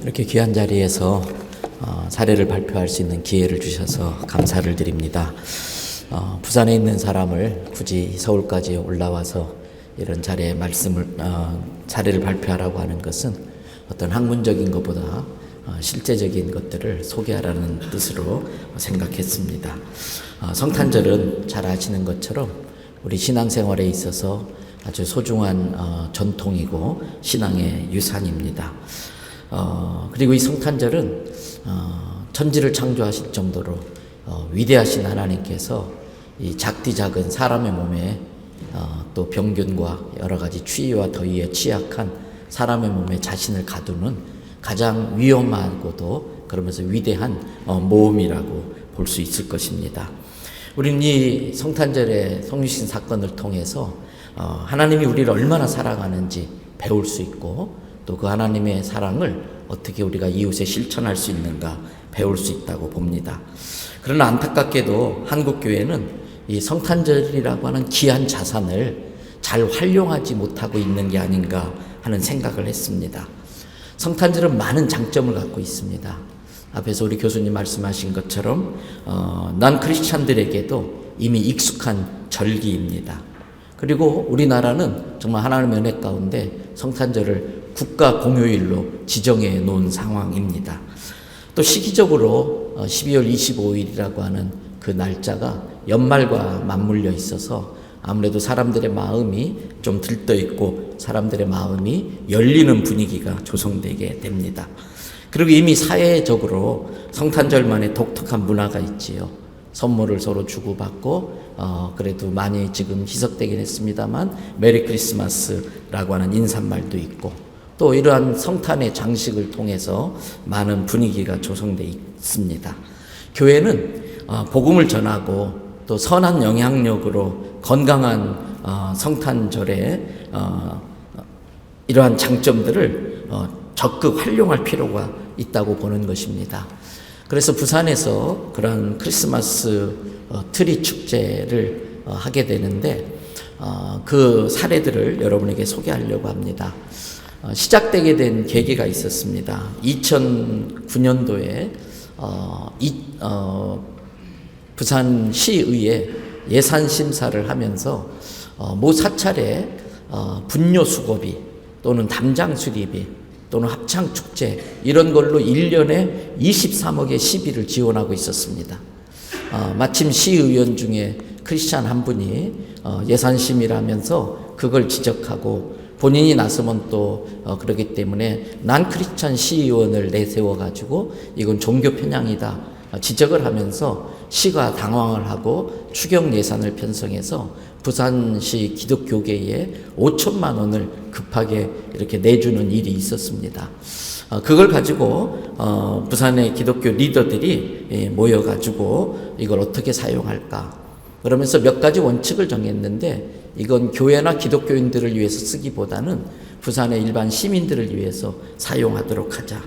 이렇게 귀한 자리에서 사례를 발표할 수 있는 기회를 주셔서 감사를 드립니다. 부산에 있는 사람을 굳이 서울까지 올라와서 이런 자리에 사례를 발표하라고 하는 것은 어떤 학문적인 것보다 실제적인 것들을 소개하라는 뜻으로 생각했습니다. 성탄절은 잘 아시는 것처럼 우리 신앙생활에 있어서 아주 소중한 전통이고 신앙의 유산입니다. 그리고 이 성탄절은 천지를 창조하실 정도로 위대하신 하나님께서 이 작디 작은 사람의 몸에 또 병균과 여러 가지 추위와 더위에 취약한 사람의 몸에 자신을 가두는 가장 위험하고도 그러면서 위대한 모험이라고 볼 수 있을 것입니다. 우리는 이 성탄절의 성육신 사건을 통해서 하나님이 우리를 얼마나 사랑하는지 배울 수 있고 또 그 하나님의 사랑을 어떻게 우리가 이웃에 실천할 수 있는가 배울 수 있다고 봅니다. 그러나 안타깝게도 한국교회는 이 성탄절이라고 하는 귀한 자산을 잘 활용하지 못하고 있는 게 아닌가 하는 생각을 했습니다. 성탄절은 많은 장점을 갖고 있습니다. 앞에서 우리 교수님 말씀하신 것처럼 난 크리스찬들에게도 이미 익숙한 절기입니다. 그리고 우리나라는 정말 하나님의 은혜 가운데 성탄절을 국가 공휴일로 지정해 놓은 상황입니다. 또 시기적으로 12월 25일이라고 하는 그 날짜가 연말과 맞물려 있어서 아무래도 사람들의 마음이 좀 들떠 있고 사람들의 마음이 열리는 분위기가 조성되게 됩니다. 그리고 이미 사회적으로 성탄절만의 독특한 문화가 있지요. 선물을 서로 주고받고 그래도 많이 지금 희석되긴 했습니다만 메리 크리스마스라고 하는 인사말도 있고 또 이러한 성탄의 장식을 통해서 많은 분위기가 조성되어 있습니다. 교회는 복음을 전하고 또 선한 영향력으로 건강한 성탄절에 이러한 장점들을 적극 활용할 필요가 있다고 보는 것입니다. 그래서 부산에서 그런 크리스마스 트리 축제를 하게 되는데 그 사례들을 여러분에게 소개하려고 합니다. 시작되게 된 계기가 있었습니다. 2009년도에 부산시의회 예산심사를 하면서 모 사찰에 분뇨 수고비 또는 담장 수리비 또는 합창축제 이런 걸로 1년에 23억의 시비를 지원하고 있었습니다. 마침 시의원 중에 크리스찬 한 분이 예산심의라면서 그걸 지적하고 본인이 나서면 또 그러기 때문에 난 크리스찬 시의원을 내세워가지고 이건 종교 편향이다 지적을 하면서 시가 당황을 하고 추경 예산을 편성해서 부산시 기독교계에 5천만 원을 급하게 이렇게 내주는 일이 있었습니다. 그걸 가지고 부산의 기독교 리더들이 모여가지고 이걸 어떻게 사용할까 그러면서 몇 가지 원칙을 정했는데 이건 교회나 기독교인들을 위해서 쓰기보다는 부산의 일반 시민들을 위해서 사용하도록 하자.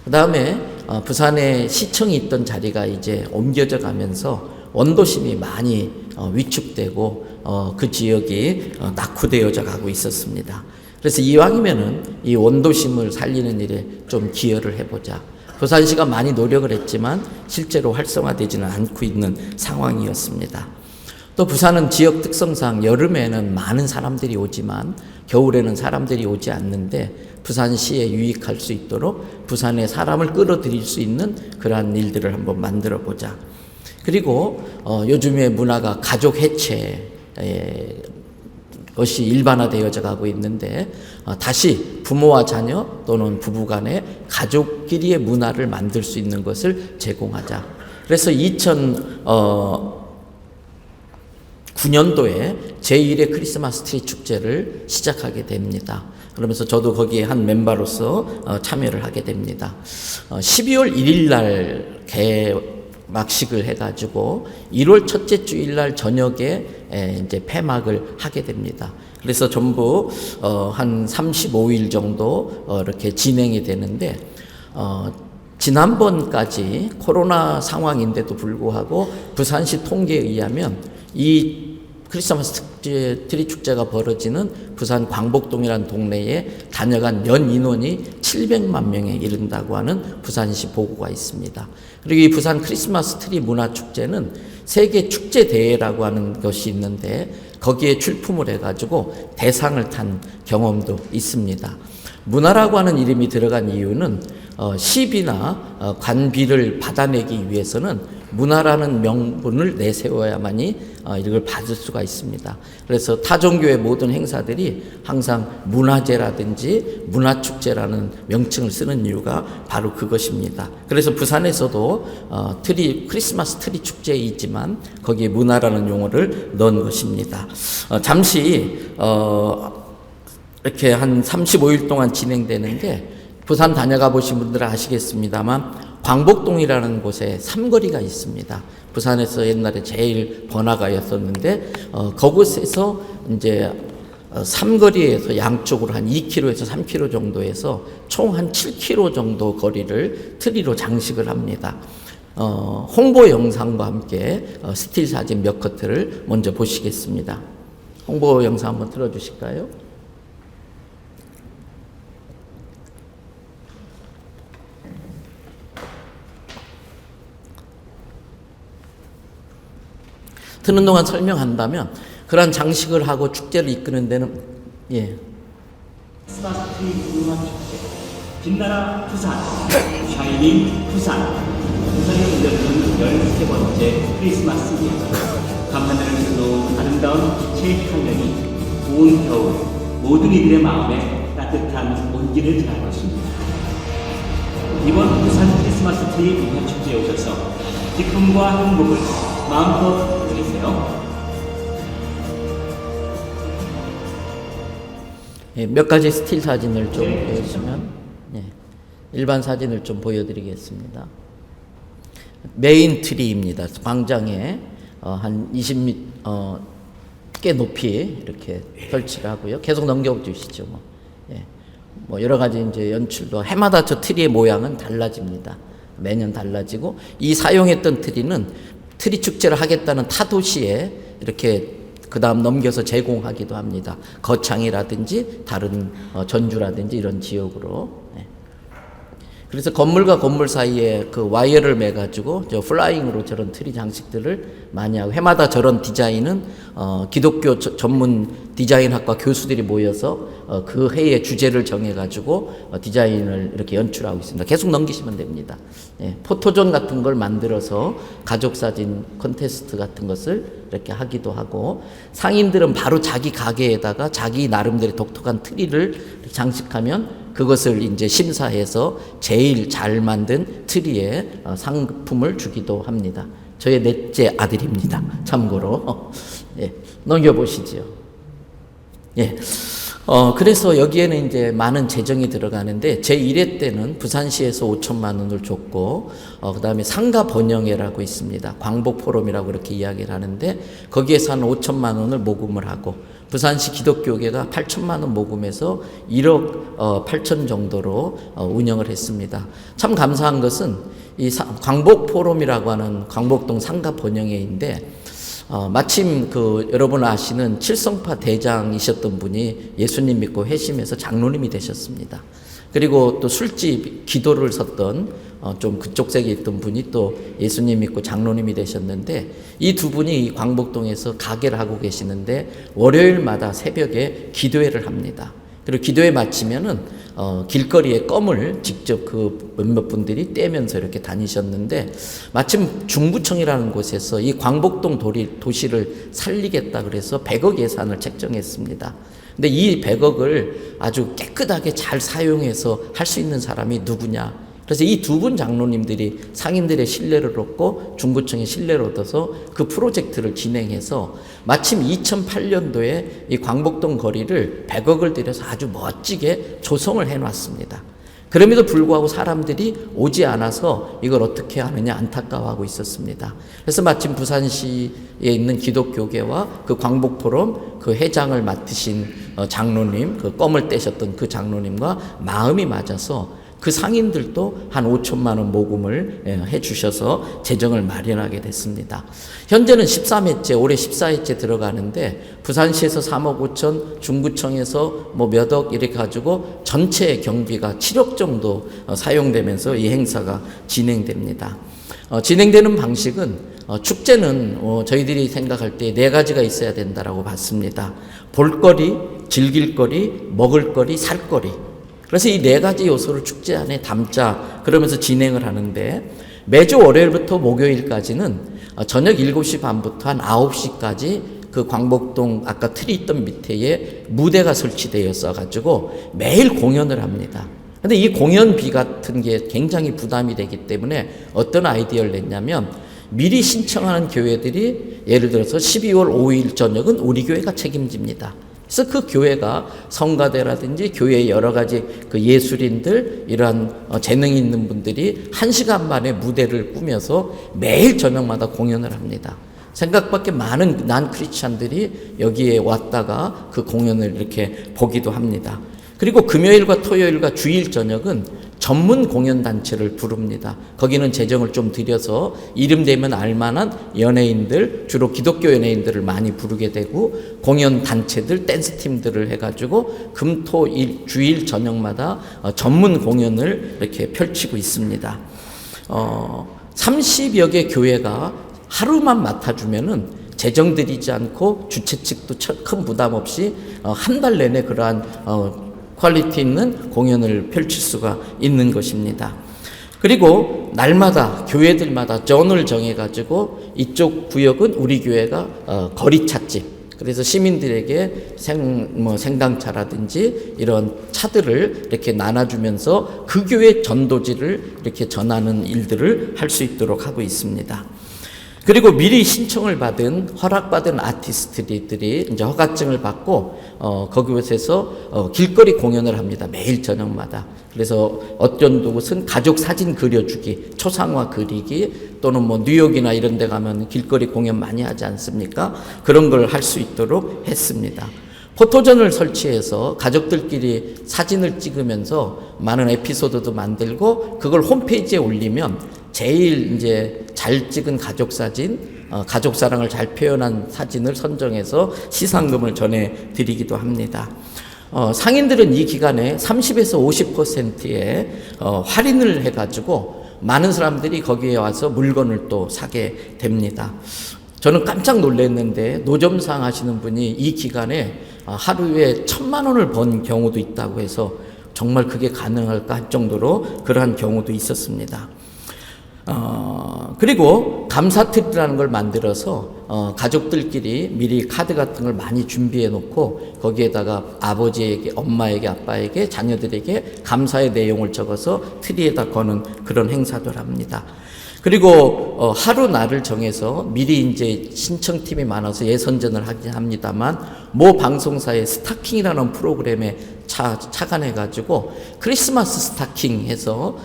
그 다음에 부산에 시청이 있던 자리가 이제 옮겨져 가면서 원도심이 많이 위축되고 그 지역이 낙후되어져 가고 있었습니다. 그래서 이왕이면은 이 원도심을 살리는 일에 좀 기여를 해보자. 부산시가 많이 노력을 했지만 실제로 활성화되지는 않고 있는 상황이었습니다. 또 부산은 지역 특성상 여름에는 많은 사람들이 오지만 겨울에는 사람들이 오지 않는데 부산시에 유익할 수 있도록 부산에 사람을 끌어들일 수 있는 그러한 일들을 한번 만들어 보자. 그리고 요즘의 문화가 가족 해체 것이 일반화되어져 가고 있는데 다시 부모와 자녀 또는 부부간의 가족끼리의 문화를 만들 수 있는 것을 제공하자. 그래서 2009년도에 제1회 크리스마스 트리 축제를 시작하게 됩니다. 그러면서 저도 거기에 한 멤버로서 참여를 하게 됩니다. 12월 1일 날 개막식을 해가지고 1월 첫째 주일 날 저녁에 이제 폐막을 하게 됩니다. 그래서 전부 한 35일 정도 이렇게 진행이 되는데 지난번까지 코로나 상황인데도 불구하고 부산시 통계에 의하면 이 크리스마스 트리 축제가 벌어지는 부산 광복동이라는 동네에 다녀간 연 인원이 700만 명에 이른다고 하는 부산시 보고가 있습니다. 그리고 이 부산 크리스마스 트리 문화 축제는 세계 축제 대회라고 하는 것이 있는데 거기에 출품을 해가지고 대상을 탄 경험도 있습니다. 문화라고 하는 이름이 들어간 이유는 시비나 관비를 받아내기 위해서는 문화라는 명분을 내세워야만이 이걸 받을 수가 있습니다. 그래서 타종교의 모든 행사들이 항상 문화제라든지 문화축제라는 명칭을 쓰는 이유가 바로 그것입니다. 그래서 부산에서도 크리스마스 트리 축제이지만 거기에 문화라는 용어를 넣은 것입니다. 잠시 이렇게 한 35일 동안 진행되는 게 부산 다녀가 보신 분들은 아시겠습니다만 광복동이라는 곳에 삼거리가 있습니다. 부산에서 옛날에 제일 번화가였었는데 그곳에서 이제 삼거리에서 양쪽으로 한 2km에서 3km 정도에서 총 한 7km 정도 거리를 트리로 장식을 합니다. 홍보 영상과 함께 스틸 사진 몇 커트를 먼저 보시겠습니다. 홍보 영상 한번 틀어주실까요? 트는 동안 설명한다면 그러한 장식을 하고 축제를 이끄는 데는 크리스마스 트리 문화 축제 빛나라 부산 샤이닝 부산에 열리는 13번째 크리스마스입니다. 밤하늘을 두루 아름다운 빛의 하늘이 온 겨울 모든 이들의 마음에 따뜻한 온기를 전할 것입니다. 이번 부산 크리스마스 트리 문화 축제에 오셔서 기쁨과 행복을 마음껏 누리세요. 몇 가지 스틸 사진을 좀 보여주시면 일반 사진을 좀 보여드리겠습니다. 메인 트리입니다. 광장에 한 20m 꽤 높이 이렇게 설치를 하고요. 계속 넘겨주시죠. 뭐 여러 가지 이제 연출도 해마다 저 트리의 모양은 달라집니다. 매년 달라지고 이 사용했던 트리는 트리 축제를 하겠다는 타 도시에 이렇게 그 다음 넘겨서 제공하기도 합니다. 거창이라든지 다른 전주라든지 이런 지역으로. 그래서 건물과 건물 사이에 그 와이어를 매가지고 저 플라잉으로 저런 트리 장식들을 많이 하고 해마다 저런 디자인은 기독교 전문 디자인학과 교수들이 모여서 그 해의 주제를 정해가지고 디자인을 이렇게 연출하고 있습니다. 계속 넘기시면 됩니다. 포토존 같은 걸 만들어서 가족사진 콘테스트 같은 것을 이렇게 하기도 하고 상인들은 바로 자기 가게에다가 자기 나름대로 독특한 트리를 장식하면 그것을 이제 심사해서 제일 잘 만든 트리에 상품을 주기도 합니다. 저의 넷째 아들입니다. 참고로. 넘겨보시죠. 그래서 여기에는 이제 많은 재정이 들어가는데 제 1회 때는 부산시에서 5천만 원을 줬고 그 다음에 상가 번영회라고 있습니다. 광복포럼이라고 그렇게 이야기를 하는데 거기에서 한 5천만 원을 모금을 하고 부산시 기독교계가 8천만 원 모금해서 1억 8천 정도로 운영을 했습니다. 참 감사한 것은 이 광복포럼이라고 하는 광복동 상가 번영회인데 마침 여러분 아시는 칠성파 대장이셨던 분이 예수님 믿고 회심해서 장로님이 되셨습니다. 그리고 또 술집 기도를 섰던 좀 그쪽 색에 있던 분이 또 예수님 믿고 장로님이 되셨는데 이 두 분이 광복동에서 가게를 하고 계시는데 월요일마다 새벽에 기도회를 합니다. 그리고 기도회 마치면은 길거리에 껌을 직접 그 몇몇 분들이 떼면서 이렇게 다니셨는데 마침 중구청이라는 곳에서 이 광복동 도시를 살리겠다 그래서 100억 예산을 책정했습니다. 근데 이 100억을 아주 깨끗하게 잘 사용해서 할 수 있는 사람이 누구냐? 그래서 이 두 분 장로님들이 상인들의 신뢰를 얻고 중구청의 신뢰를 얻어서 그 프로젝트를 진행해서 마침 2008년도에 이 광복동 거리를 100억을 들여서 아주 멋지게 조성을 해놨습니다. 그럼에도 불구하고 사람들이 오지 않아서 이걸 어떻게 하느냐 안타까워하고 있었습니다. 그래서 마침 부산시에 있는 기독교계와 그 광복포럼 그 회장을 맡으신 장로님, 그 껌을 떼셨던 그 장로님과 마음이 맞아서 그 상인들도 한 5천만 원 모금을 해 주셔서 재정을 마련하게 됐습니다. 현재는 13회째, 올해 14회째 들어가는데 부산시에서 3억 5천, 중구청에서 뭐 몇 억 이렇게 가지고 전체 경비가 7억 정도 사용되면서 이 행사가 진행됩니다. 진행되는 방식은 축제는 저희들이 생각할 때 4가지가 있어야 된다라고 봤습니다. 볼거리, 즐길거리, 먹을거리, 살거리. 그래서 이 4가지 요소를 축제 안에 담자 그러면서 진행을 하는데 매주 월요일부터 목요일까지는 저녁 7시 반부터 한 9시까지 그 광복동 아까 틀이 있던 밑에에 무대가 설치되어 있어가지고 매일 공연을 합니다. 근데 이 공연비 같은 게 굉장히 부담이 되기 때문에 어떤 아이디어를 냈냐면 미리 신청하는 교회들이 예를 들어서 12월 5일 저녁은 우리 교회가 책임집니다. 그래서 그 교회가 성가대라든지 교회의 여러 가지 그 예술인들 이러한 재능이 있는 분들이 1시간 만에 무대를 꾸며서 매일 저녁마다 공연을 합니다. 생각밖에 많은 난 크리스찬들이 여기에 왔다가 그 공연을 이렇게 보기도 합니다. 그리고 금요일과 토요일과 주일 저녁은 전문 공연단체를 부릅니다. 거기는 재정을 좀 들여서 이름 되면 알만한 연예인들, 주로 기독교 연예인들을 많이 부르게 되고 공연단체들, 댄스팀들을 해가지고 금, 토, 일, 주일 저녁마다 전문 공연을 이렇게 펼치고 있습니다. 30여 개 교회가 하루만 맡아주면은 재정 들이지 않고 주최 측도 큰 부담 없이 한 달 내내 그러한 퀄리티 있는 공연을 펼칠 수가 있는 것입니다. 그리고 날마다 교회들마다 존을 정해가지고 이쪽 구역은 우리 교회가 거리 찻집, 그래서 시민들에게 생당차라든지 이런 차들을 이렇게 나눠주면서 그 교회 전도지를 이렇게 전하는 일들을 할 수 있도록 하고 있습니다. 그리고 미리 신청을 받은 허락받은 아티스트들이 이제 허가증을 받고 그곳에서 길거리 공연을 합니다. 매일 저녁마다. 그래서 어떤 곳은 가족 사진 그려주기, 초상화 그리기, 또는 뭐 뉴욕이나 이런 데 가면 길거리 공연 많이 하지 않습니까? 그런 걸 할 수 있도록 했습니다. 포토존을 설치해서 가족들끼리 사진을 찍으면서 많은 에피소드도 만들고 그걸 홈페이지에 올리면 제일 이제 잘 찍은 가족 사진, 가족 사랑을 잘 표현한 사진을 선정해서 시상금을 전해드리기도 합니다. 상인들은 이 기간에 30에서 50%의 할인을 해가지고 많은 사람들이 거기에 와서 물건을 또 사게 됩니다. 저는 깜짝 놀랐는데 노점상 하시는 분이 이 기간에 하루에 1,000만 원을 번 경우도 있다고 해서 정말 그게 가능할까 할 정도로 그러한 경우도 있었습니다. 그리고 감사트리라는 걸 만들어서 가족들끼리 미리 카드 같은 걸 많이 준비해 놓고 거기에다가 아버지에게, 엄마에게, 아빠에게, 자녀들에게 감사의 내용을 적어서 트리에다 거는 그런 행사도 합니다. 그리고 하루 날을 정해서 미리 이제 신청팀이 많아서 예선전을 하긴 합니다만 모 방송사의 스타킹이라는 프로그램에 착안해가지고 크리스마스 스타킹 해서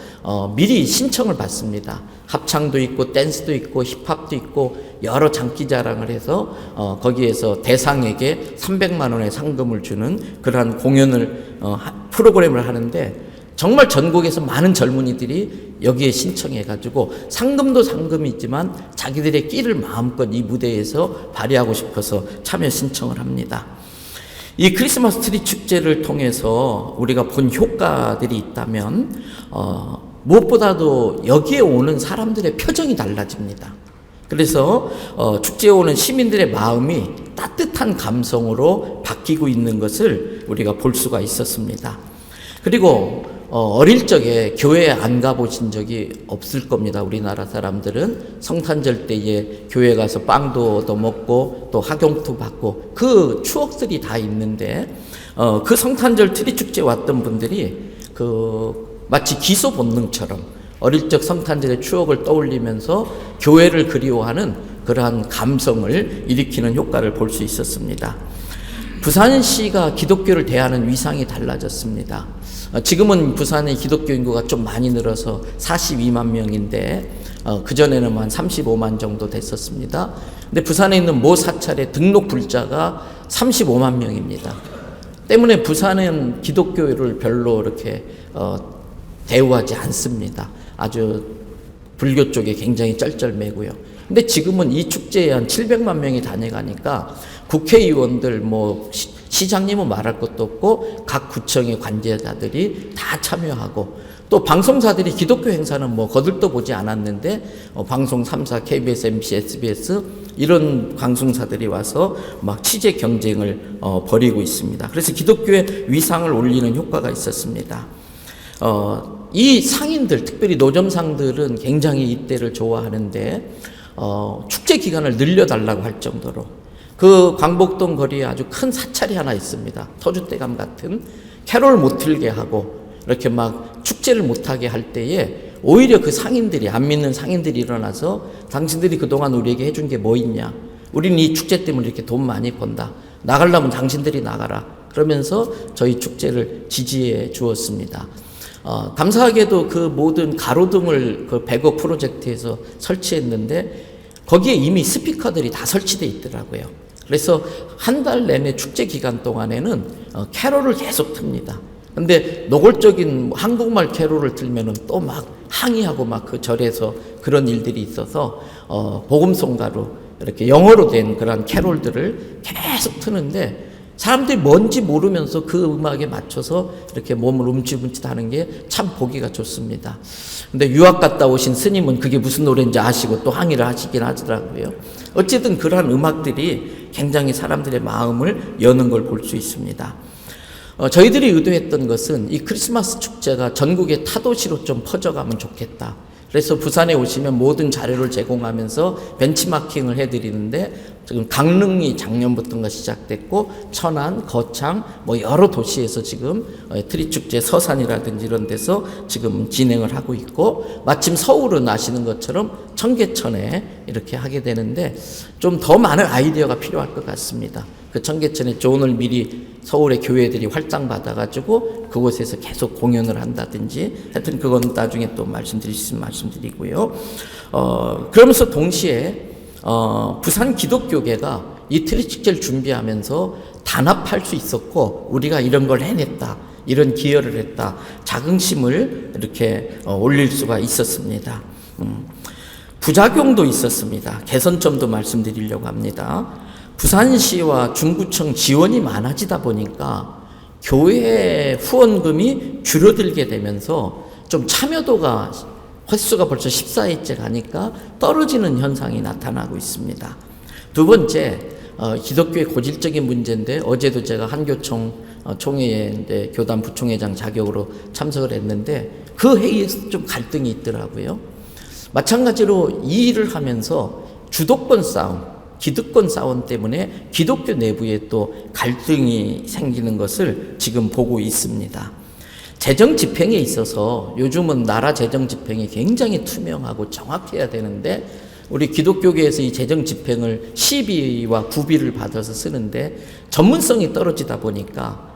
미리 신청을 받습니다. 합창도 있고 댄스도 있고 힙합도 있고 여러 장기자랑을 해서 거기에서 대상에게 300만 원의 상금을 주는 그러한 공연을 프로그램을 하는데 정말 전국에서 많은 젊은이들이 여기에 신청해가지고 상금도 상금이지만 자기들의 끼를 마음껏 이 무대에서 발휘하고 싶어서 참여 신청을 합니다. 이 크리스마스 트리 축제를 통해서 우리가 본 효과들이 있다면 무엇보다도 여기에 오는 사람들의 표정이 달라집니다. 그래서 축제에 오는 시민들의 마음이 따뜻한 감성으로 바뀌고 있는 것을 우리가 볼 수가 있었습니다. 그리고 어릴 적에 교회에 안 가보신 적이 없을 겁니다. 우리나라 사람들은 성탄절 때에 교회 가서 빵도 얻어먹고 또 학용도 받고 그 추억들이 다 있는데 그 성탄절 트리축제 왔던 분들이 마치 기소 본능처럼 어릴 적 성탄절의 추억을 떠올리면서 교회를 그리워하는 그러한 감성을 일으키는 효과를 볼 수 있었습니다. 부산시가 기독교를 대하는 위상이 달라졌습니다. 지금은 부산의 기독교 인구가 좀 많이 늘어서 42만 명인데 그전에는 한 35만 정도 됐었습니다. 근데 부산에 있는 모 사찰의 등록 불자가 35만 명입니다. 때문에 부산은 기독교를 별로 이렇게 대우하지 않습니다. 아주 불교 쪽에 굉장히 쩔쩔매고요. 근데 지금은 이 축제에 한 700만 명이 다녀가니까 국회의원들 뭐 시장님은 말할 것도 없고 각 구청의 관계자들이 다 참여하고, 또 방송사들이 기독교 행사는 뭐 거들떠 보지 않았는데 방송 3사, KBS, MBC, SBS 이런 방송사들이 와서 막 취재 경쟁을 벌이고 있습니다. 그래서 기독교의 위상을 올리는 효과가 있었습니다. 이 상인들, 특별히 노점상들은 굉장히 이때를 좋아하는데 축제 기간을 늘려달라고 할 정도로 그 광복동 거리에 아주 큰 사찰이 하나 있습니다. 터줏대감 같은, 캐롤 못 틀게 하고 이렇게 막 축제를 못하게 할 때에 오히려 그 상인들이, 안 믿는 상인들이 일어나서 당신들이 그동안 우리에게 해준 게 뭐 있냐, 우리는 이 축제 때문에 이렇게 돈 많이 번다, 나가려면 당신들이 나가라, 그러면서 저희 축제를 지지해 주었습니다. 감사하게도 그 모든 가로등을 그 100억 프로젝트에서 설치했는데 거기에 이미 스피커들이 다 설치되어 있더라고요. 그래서 한 달 내내 축제 기간 동안에는 캐롤을 계속 틉니다. 근데 노골적인 한국말 캐롤을 틀면은 또 막 항의하고 막 그 절에서 그런 일들이 있어서 복음송가로 이렇게 영어로 된 그런 캐롤들을 계속 트는데 사람들이 뭔지 모르면서 그 음악에 맞춰서 이렇게 몸을 움찔움찔하는 게 참 보기가 좋습니다. 근데 유학 갔다 오신 스님은 그게 무슨 노래인지 아시고 또 항의를 하시긴 하더라고요. 어쨌든 그러한 음악들이 굉장히 사람들의 마음을 여는 걸 볼 수 있습니다. 저희들이 의도했던 것은 이 크리스마스 축제가 전국의 타도시로 좀 퍼져가면 좋겠다. 그래서 부산에 오시면 모든 자료를 제공하면서 벤치마킹을 해드리는데, 지금 강릉이 작년부터가 시작됐고 천안, 거창 뭐 여러 도시에서 지금 트리축제, 서산이라든지 이런 데서 지금 진행을 하고 있고, 마침 서울은 아시는 것처럼 청계천에 이렇게 하게 되는데 좀 더 많은 아이디어가 필요할 것 같습니다. 그 청계천에 조언을 미리 서울의 교회들이 활장 받아가지고 그곳에서 계속 공연을 한다든지, 하여튼 그건 나중에 또 말씀드릴 수 있으면 말씀드리고요. 그러면서 동시에 부산 기독교계가 이 트리축제를 준비하면서 단합할 수 있었고, 우리가 이런 걸 해냈다, 이런 기여를 했다, 자긍심을 이렇게 올릴 수가 있었습니다. 부작용도 있었습니다. 개선점도 말씀드리려고 합니다. 부산시와 중구청 지원이 많아지다 보니까 교회 후원금이 줄어들게 되면서 좀 참여도가, 횟수가 벌써 14회째 가니까 떨어지는 현상이 나타나고 있습니다. 두 번째, 기독교의 고질적인 문제인데, 어제도 제가 한교총 총회에 교단 부총회장 자격으로 참석을 했는데 그 회의에서 좀 갈등이 있더라고요. 마찬가지로 이 일을 하면서 주도권 싸움, 기득권 싸움 때문에 기독교 내부에 또 갈등이 생기는 것을 지금 보고 있습니다. 재정 집행에 있어서 요즘은 나라 재정 집행이 굉장히 투명하고 정확해야 되는데, 우리 기독교계에서 이 재정 집행을 시비와 구비를 받아서 쓰는데 전문성이 떨어지다 보니까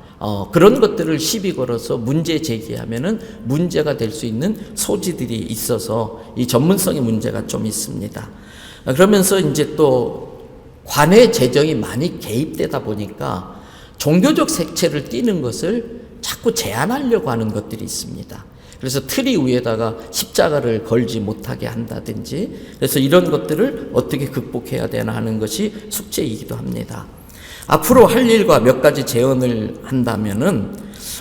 그런 것들을 시비 걸어서 문제 제기하면은 문제가 될 수 있는 소지들이 있어서 이 전문성의 문제가 좀 있습니다. 그러면서 이제 또 관외 재정이 많이 개입되다 보니까 종교적 색채를 띠는 것을 자꾸 제한하려고 하는 것들이 있습니다. 그래서 트리 위에다가 십자가를 걸지 못하게 한다든지, 그래서 이런 것들을 어떻게 극복해야 되나 하는 것이 숙제이기도 합니다. 앞으로 할 일과 몇 가지 제언을 한다면은,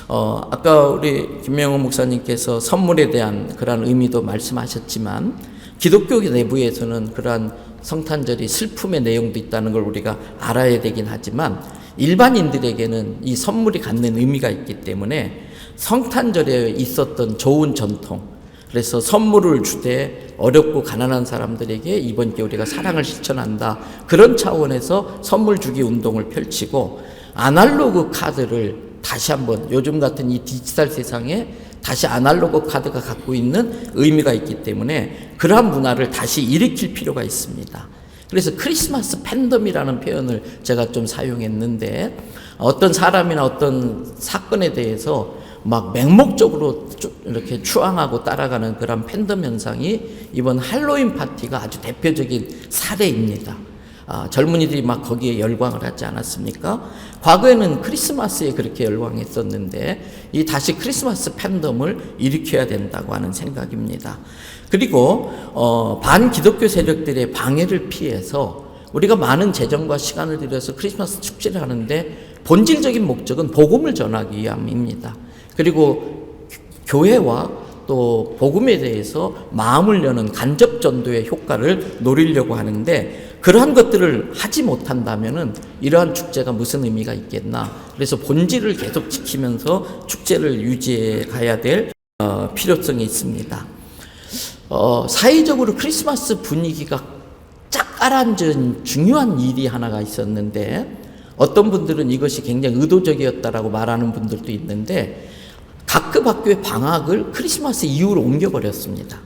아까 우리 김명호 목사님께서 선물에 대한 그러한 의미도 말씀하셨지만, 기독교 내부에서는 그러한 성탄절이 슬픔의 내용도 있다는 걸 우리가 알아야 되긴 하지만, 일반인들에게는 이 선물이 갖는 의미가 있기 때문에 성탄절에 있었던 좋은 전통, 그래서 선물을 주되 어렵고 가난한 사람들에게 이번 게 우리가 사랑을 실천한다, 그런 차원에서 선물 주기 운동을 펼치고, 아날로그 카드를 다시 한번, 요즘 같은 이 디지털 세상에 다시 아날로그 카드가 갖고 있는 의미가 있기 때문에 그러한 문화를 다시 일으킬 필요가 있습니다. 그래서 크리스마스 팬덤이라는 표현을 제가 좀 사용했는데, 어떤 사람이나 어떤 사건에 대해서 막 맹목적으로 이렇게 추앙하고 따라가는 그런 팬덤 현상이 이번 할로윈 파티가 아주 대표적인 사례입니다. 젊은이들이 막 거기에 열광을 하지 않았습니까? 과거에는 크리스마스에 그렇게 열광했었는데 이 다시 크리스마스 팬덤을 일으켜야 된다고 하는 생각입니다. 그리고 반기독교 세력들의 방해를 피해서 우리가 많은 재정과 시간을 들여서 크리스마스 축제를 하는데 본질적인 목적은 복음을 전하기 위함입니다. 그리고 교회와 또 복음에 대해서 마음을 여는 간접 전도의 효과를 노리려고 하는데 그러한 것들을 하지 못한다면은 이러한 축제가 무슨 의미가 있겠나. 그래서 본질을 계속 지키면서 축제를 유지해 가야 될 필요성이 있습니다. 사회적으로 크리스마스 분위기가 쫙 가라앉은 중요한 일이 하나가 있었는데 어떤 분들은 이것이 굉장히 의도적이었다라고 말하는 분들도 있는데 각급 학교의 방학을 크리스마스 이후로 옮겨버렸습니다.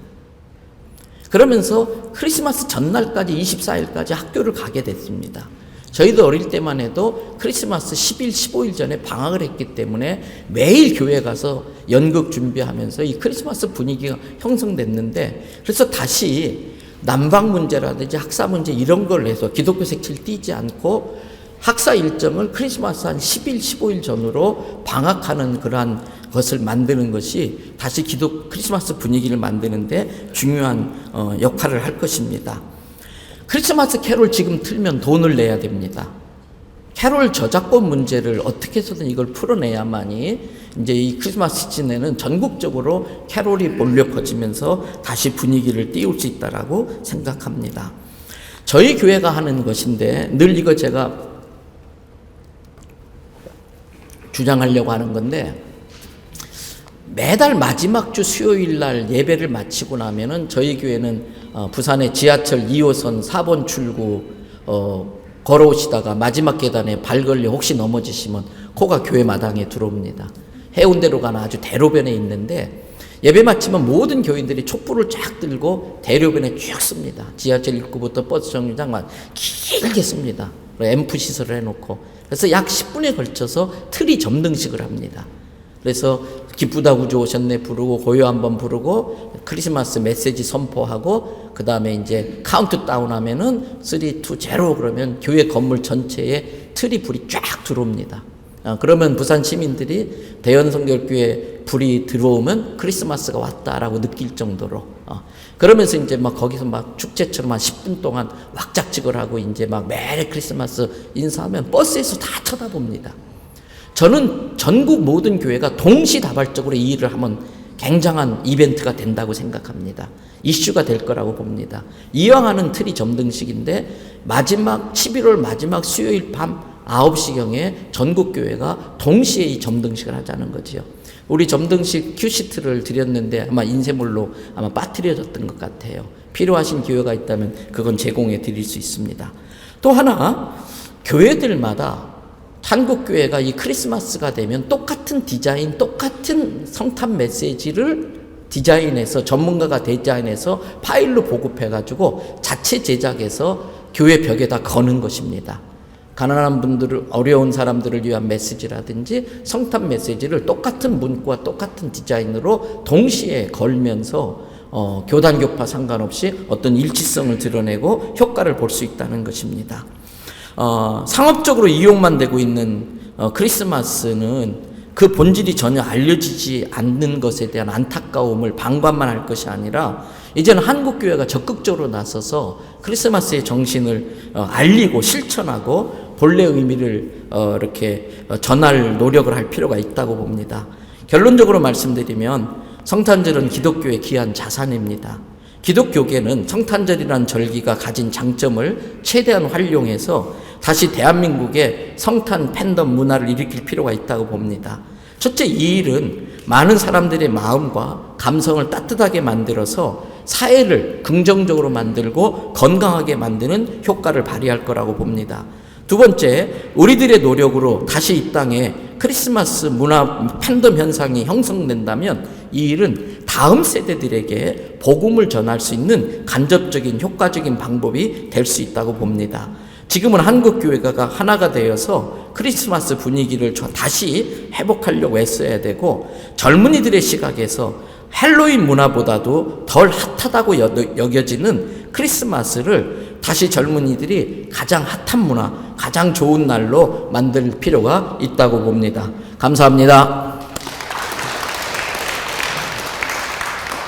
그러면서 크리스마스 전날까지 24일까지 학교를 가게 됐습니다. 저희도 어릴 때만 해도 크리스마스 10일, 15일 전에 방학을 했기 때문에 매일 교회 가서 연극 준비하면서 이 크리스마스 분위기가 형성됐는데 그래서 다시 난방 문제라든지 학사 문제 이런 걸 해서 기독교 색칠 띄지 않고 학사 일정을 크리스마스 한 10일, 15일 전으로 방학하는 그러한 것을 만드는 것이 다시 크리스마스 분위기를 만드는데 중요한 역할을 할 것입니다. 크리스마스 캐롤 지금 틀면 돈을 내야 됩니다. 캐롤 저작권 문제를 어떻게 해서든 이걸 풀어내야만이 이제 이 크리스마스 시즌에는 전국적으로 캐롤이 몰려 퍼지면서 다시 분위기를 띄울 수 있다라고 생각합니다. 저희 교회가 하는 것인데 늘 이거 제가 주장하려고 하는 건데 매달 마지막 주 수요일 날 예배를 마치고 나면은 저희 교회는 부산의 지하철 2호선 4번 출구 걸어오시다가 마지막 계단에 발 걸려 혹시 넘어지시면 코가 교회 마당에 들어옵니다. 해운대로 가는 아주 대로변에 있는데 예배 마치면 모든 교인들이 촛불을 쫙 들고 대로변에 쭉 씁니다. 지하철 입구부터 버스 정류장만 길게 씁니다. 앰프 시설을 해놓고 그래서 약 10분에 걸쳐서 트리 점등식을 합니다. 그래서 기쁘다 구주 오셨네 부르고 고요 한번 부르고 크리스마스 메시지 선포하고 그 다음에 이제 카운트다운 하면은 3, 2, 0 그러면 교회 건물 전체에 트리 불이 쫙 들어옵니다. 그러면 부산 시민들이 대연성결교회 불이 들어오면 크리스마스가 왔다라고 느낄 정도로 그러면서 이제 막 거기서 막 축제처럼 한 10분 동안 왁작지껄 하고 이제 막 메리 크리스마스 인사하면 버스에서 다 쳐다봅니다. 저는 전국 모든 교회가 동시다발적으로 이 일을 하면 굉장한 이벤트가 된다고 생각합니다. 이슈가 될 거라고 봅니다. 이왕 하는 트리 점등식인데 11월 마지막 수요일 밤 9시경에 전국 교회가 동시에 이 점등식을 하자는 거지요. 우리 점등식 큐시트를 드렸는데 아마 인쇄물로 아마 빠뜨려졌던 것 같아요. 필요하신 교회가 있다면 그건 제공해 드릴 수 있습니다. 또 하나 교회들마다 한국교회가 이 크리스마스가 되면 똑같은 디자인, 똑같은 성탄 메시지를 디자인해서 전문가가 디자인해서 파일로 보급해가지고 자체 제작해서 교회 벽에다 거는 것입니다. 가난한 분들을, 어려운 사람들을 위한 메시지라든지 성탄 메시지를 똑같은 문구와 똑같은 디자인으로 동시에 걸면서 교단 교파 상관없이 어떤 일치성을 드러내고 효과를 볼 수 있다는 것입니다. 상업적으로 이용만 되고 있는 크리스마스는 그 본질이 전혀 알려지지 않는 것에 대한 안타까움을 방관만 할 것이 아니라 이제는 한국교회가 적극적으로 나서서 크리스마스의 정신을 알리고 실천하고 본래 의미를 이렇게 전할 노력을 할 필요가 있다고 봅니다. 결론적으로 말씀드리면 성탄절은 기독교의 귀한 자산입니다. 기독교계는 성탄절이라는 절기가 가진 장점을 최대한 활용해서 다시 대한민국의 성탄 팬덤 문화를 일으킬 필요가 있다고 봅니다. 첫째, 이 일은 많은 사람들의 마음과 감성을 따뜻하게 만들어서 사회를 긍정적으로 만들고 건강하게 만드는 효과를 발휘할 거라고 봅니다. 두 번째, 우리들의 노력으로 다시 이 땅에 크리스마스 문화 팬덤 현상이 형성된다면 이 일은 다음 세대들에게 복음을 전할 수 있는 간접적인 효과적인 방법이 될 수 있다고 봅니다. 지금은 한국교회가 하나가 되어서 크리스마스 분위기를 다시 회복하려고 애써야 되고 젊은이들의 시각에서 헬로윈 문화보다도 덜 핫하다고 여겨지는 크리스마스를 다시 젊은이들이 가장 핫한 문화, 가장 좋은 날로 만들 필요가 있다고 봅니다. 감사합니다.